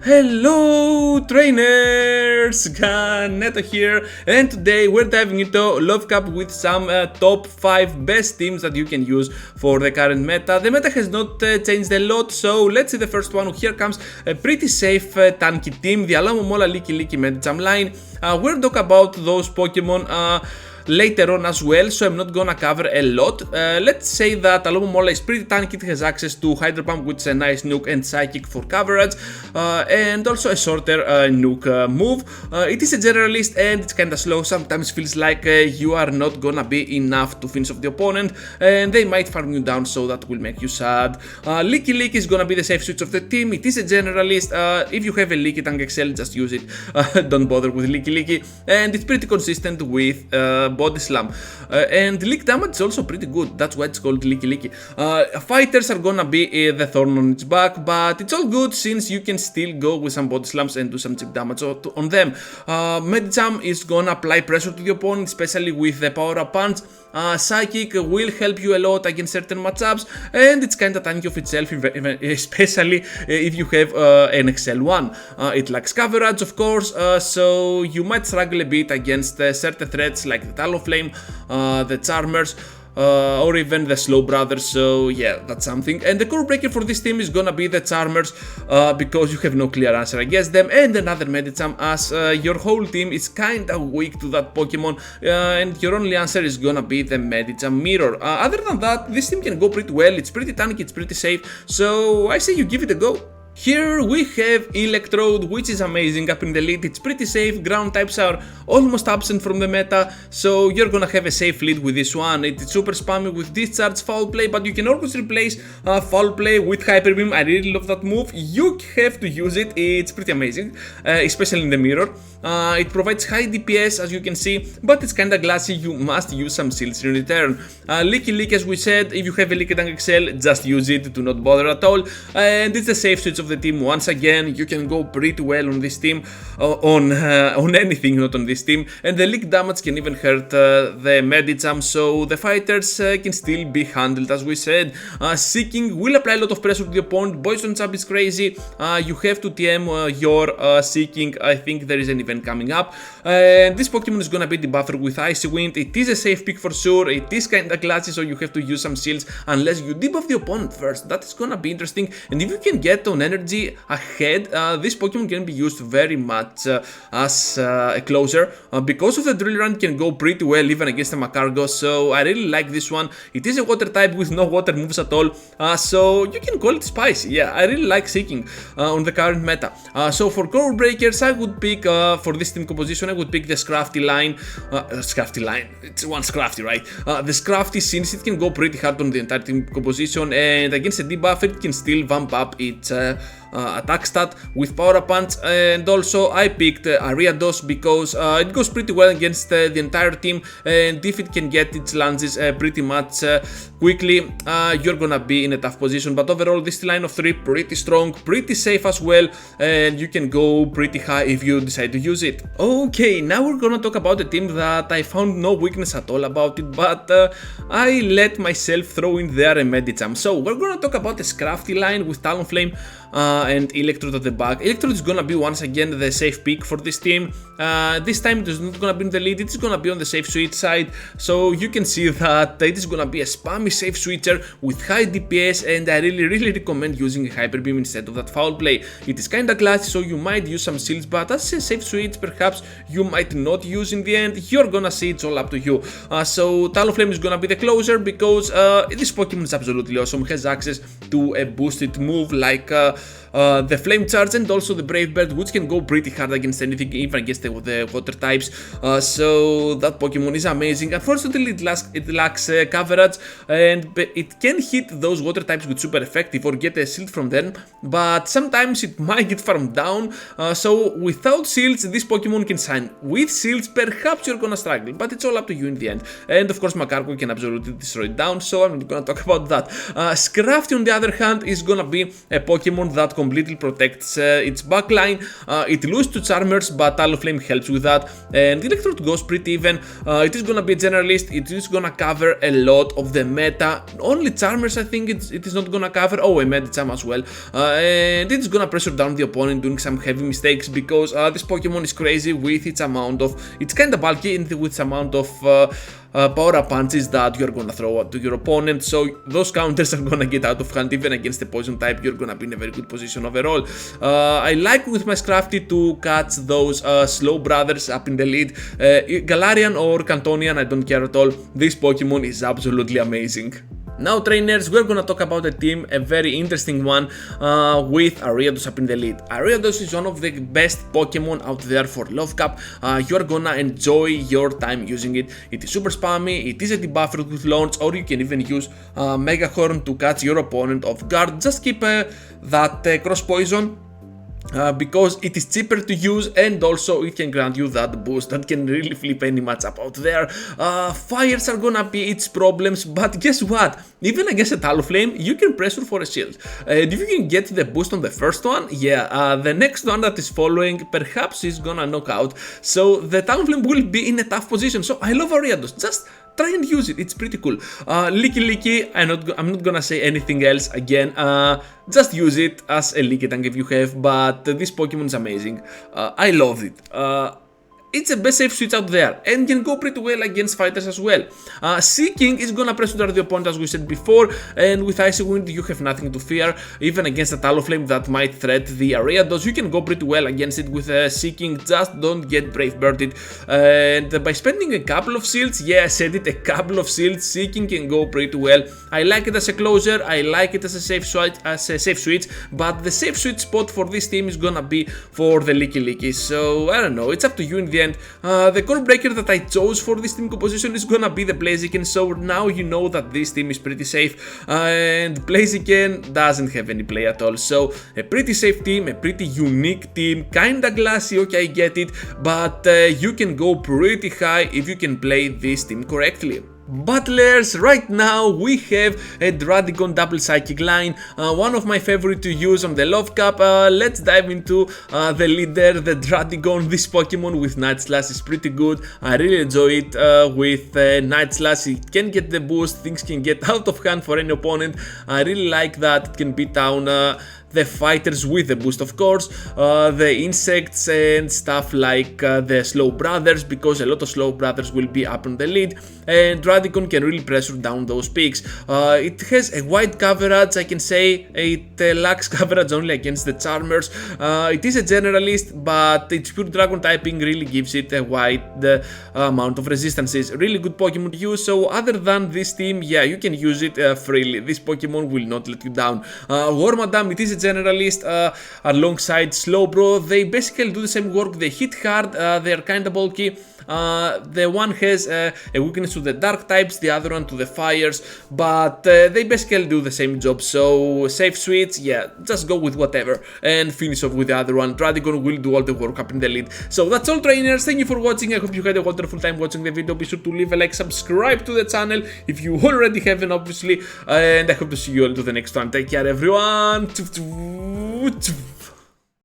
Hello trainers, Neto here, and today we're diving into Love Cup with some top 5 best teams that you can use for the current meta. The meta has not changed a lot, so let's see the first one. Here comes a pretty safe tanky team, the Alamomola Licky Medicham line. We'll talk about those Pokemon later on as well, so I'm not gonna cover a lot. Let's say that Alomomola is pretty tanky. It has access to Hydro Pump, which is a nice nuke, and Psychic for coverage, and also a shorter nuke move. It is a generalist and it's kinda slow. Sometimes feels like you are not gonna be enough to finish off the opponent, and they might farm you down, so that will make you sad. Licky is gonna be the safe switch of the team. It is a generalist. If you have a Licky Tank XL, just use it. Don't bother with Licky, and it's pretty consistent with Body Slam, and leak damage is also pretty good. That's why it's called Licky. Fighters are gonna be the thorn on its back, but it's all good since you can still go with some Body Slams and do some cheap damage on them. Medicham is gonna apply pressure to the opponent, especially with the power up punch. Psychic will help you a lot against certain matchups, and it's kinda tanky of itself, especially if you have an XL1. It lacks coverage, of course, so you might struggle a bit against certain threats like the Talonflame, the Charmers, or even the Slow Brothers, so yeah, that's something. And the core breaker for this team is gonna be the Charmers, because you have no clear answer against them, and another Medicham, as your whole team is kinda weak to that Pokemon, and your only answer is gonna be the Medicham Mirror. Other than that, this team can go pretty well. It's pretty tanky, it's pretty safe, so I say you give it a go. Here we have Electrode, which is amazing up in the lead. It's pretty safe. Ground types are almost absent from the meta, so you're gonna have a safe lead with this one. It's super spammy with Discharge, Foul Play, but you can always replace Foul Play with Hyper Beam. I really love that move. You have to use it. It's pretty amazing, especially in the mirror. It provides high DPS, as you can see, but it's kinda glassy. You must use some shields in return. Licky, as we said, if you have a Licky Tank XL, just use it. Do not bother at all. And it's the safe switch of the team. Once again, you can go pretty well on this team, on anything, not on this team, and the leak damage can even hurt the Medicham, so the fighters can still be handled, as we said. Seeking will apply a lot of pressure to the opponent. Poison Jab is crazy. You have to TM your Seeking. I think there is an event coming up, and this Pokemon is gonna be debuffered with Icy Wind. It is a safe pick for sure. It is kinda glassy, so you have to use some shields unless you debuff the opponent first. That is gonna be interesting, and if you can get on energy ahead, this Pokemon can be used very much as a closer. Because of the Drill Run, can go pretty well even against the Macargo, so I really like this one. It is a water type with no water moves at all, so you can call it spicy. Yeah, I really like Seeking on the current meta. So for core breakers, I would pick, for this team composition, I would pick the Scrafty line. It's one Scrafty, right? The Scrafty, since it can go pretty hard on the entire team composition, and against a debuff, it can still vamp up its attack stat with Power Punch. And also I picked Ariados because it goes pretty well against the entire team, and if it can get its lunges pretty much quickly, you're gonna be in a tough position. But overall, this line of 3 pretty strong, pretty safe as well, and you can go pretty high if you decide to use it. Okay, now we're gonna talk about a team that I found no weakness at all about it, but I let myself throw in there a Medicham. So we're gonna talk about the Scrafty line with Talonflame and Electrode at the back. Electrode is gonna be once again the safe pick for this team. This time it is not gonna be in the lead, it is gonna be on the safe switch side, so you can see that it is gonna be a spammy safe switcher with high DPS, and I really recommend using a Hyper Beam instead of that Foul Play. It is kinda glassy, so you might use some shields, but as a safe switch perhaps you might not use in the end. You're gonna see, it's all up to you. So Talonflame is gonna be the closer because this Pokemon is absolutely awesome. It has access to a boosted move like the Flame Charge and also the Brave Bird, which can go pretty hard against anything, even against the water types. So that Pokemon is amazing. Unfortunately, it lacks coverage, and it can hit those water types with super effective or get a shield from them, but sometimes it might get farmed down. So without shields, this Pokemon can shine. With shields, perhaps you're gonna struggle, but it's all up to you in the end. And of course, Macargo can absolutely destroy it down, so I'm not gonna talk about that. Scrafty, on the other hand, is gonna be a Pokemon that completely protects its backline. It loses to Charmers, but Talonflame helps with that. And Electrode goes pretty even. It is gonna be a generalist. It is gonna cover a lot of the meta. Only Charmers, I think it is not gonna cover. Oh, a Medicham as well. And it is gonna pressure down the opponent doing some heavy mistakes because this Pokemon is crazy with its amount of. It's kinda bulky with its amount of power-up punches that you're gonna throw to your opponent, so those counters are gonna get out of hand. Even against the poison type, you're gonna be in a very good position overall. I like with my Scrafty to catch those slow brothers up in the lead. Galarian or Cantonian, I don't care at all. This Pokemon is absolutely amazing. Now, trainers, we're gonna talk about a team, a very interesting one, with Ariados up in the lead. Ariados is one of the best Pokemon out there for Love Cup. You're gonna enjoy your time using it. It is super spammy, it is a debuffer with launch, or you can even use Mega Horn to catch your opponent off guard. Just keep that cross poison. Because it is cheaper to use and also it can grant you that boost that can really flip any matchup out there. Fires are gonna be its problems, but guess what? Even against a Talonflame, you can pressure for a shield. And if you can get the boost on the first one, yeah, the next one that is following perhaps is gonna knock out. So the Talonflame will be in a tough position. So I love Ariados. Just try and use it, it's pretty cool. Licky, I'm not gonna say anything else again. Just use it as a Licky tank if you have, but this Pokemon is amazing. I love it. It's the best safe switch out there and can go pretty well against fighters as well. Seeking is gonna pressure the opponent as we said before, and with Icy Wind you have nothing to fear. Even against a Talonflame that might threat the Ariados, you can go pretty well against it with Seeking. Just don't get Brave Birded. And by spending a couple of shields, yeah, I said it, a couple of shields, Seeking can go pretty well. I like it as a closer, I like it as a safe switch, but the safe switch spot for this team is gonna be for the Licky. So I don't know, it's up to you in the end. The core breaker that I chose for this team composition is gonna be the Blaziken, so now you know that this team is pretty safe, and Blaziken doesn't have any play at all, so a pretty safe team, a pretty unique team, kinda glassy, okay, I get it, but you can go pretty high if you can play this team correctly. Battlers, right now we have a Dradigon double psychic line, one of my favorite to use on the Love Cup. Let's dive into the leader, the Dradigon. This Pokemon with Night Slash is pretty good. I really enjoy it with Night Slash. It can get the boost, things can get out of hand for any opponent. I really like that. It can beat down the fighters with the boost, of course, the insects and stuff like the slow brothers, because a lot of slow brothers will be up on the lead, and Dradigon can really pressure down those peaks. It has a wide coverage, I can say. It lacks coverage only against the Charmers. It is a generalist, but its pure dragon typing really gives it a wide amount of resistances. Really good Pokemon to use, so other than this team, yeah, you can use it freely. This Pokemon will not let you down. Wormadam, it is a generalist alongside Slowbro. They basically do the same work. They hit hard, they are kinda bulky. The one has a weakness to the dark types, the other one to the fires, but they basically do the same job. So safe switch, yeah, just go with whatever and finish off with the other one. Dradigon will do all the work up in the lead. So that's all, trainers. Thank you for watching. I hope you had a wonderful time watching the video. Be sure to leave a like, subscribe to the channel if you already haven't, obviously, and I hope to see you all to the next one. Take care, everyone.